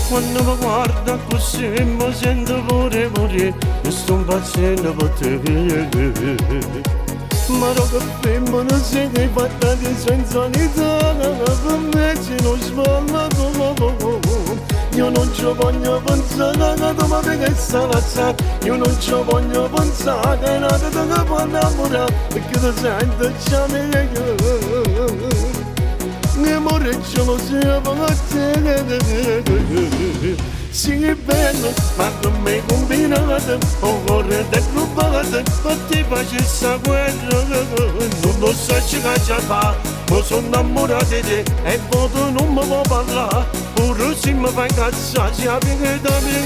quando mi guarda così mi sento pure morire e sto impazzendo per te. Ma lo caffè non sei che fatta di sensualità, per me ci non sbagliato. Io non ci voglio pensare che tu mi fai che salazza. Io non ci voglio pensare che nata te che può innamorare, perché tu senti già meglio. Ne morre gelosia per te. Sì è bello, ma con me combinate, o corre da clubate, ma ti facesse guerra. Non lo sai che già fa, ma sono innamorato di te, e poi tu non mi puoi parlare, pure se mi fai incazzare, si apre da me.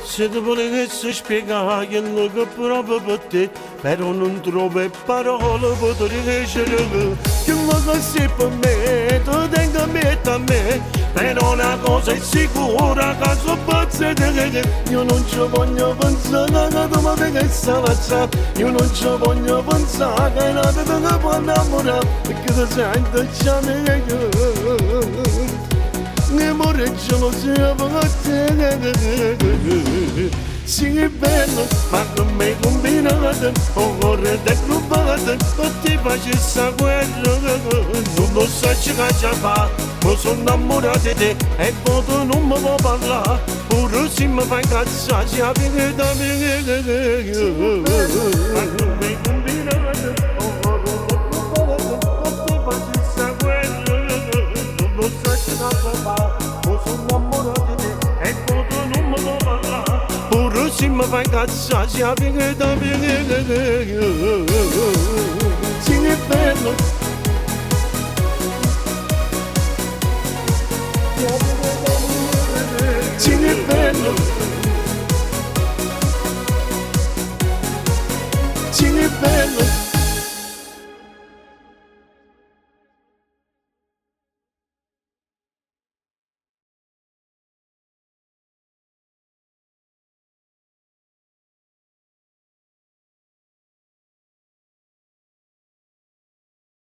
Se ti volessi spiegare quello che provo per te, però non trovo parole per riuscire. Quello che sei per me, tu tengo a me, però una cosa è sicura, che sono pazzo di te. Io non ci voglio pensare che tu mi fai che salazza. Io non ci voglio pensare che nata te che può innamorare, perché tu senti già meglio. Ne morre gelosia per te. Sì è bello, ma con me combinate, o corre da clubate, o ti facesse guerra. Non lo sai che già fa, ma sono innamorato di te, e poi tu non mi puoi parlare, pure se mi fai incazzare, si apre da me. Ma con me combinate, o corre da clubate, o ti facesse guerra. Non lo sai che già fa, ma sono innamorato di te, e poi tu non mi puoi parlare, pure se mi fai incazzare, si apre da me. Sì è bello,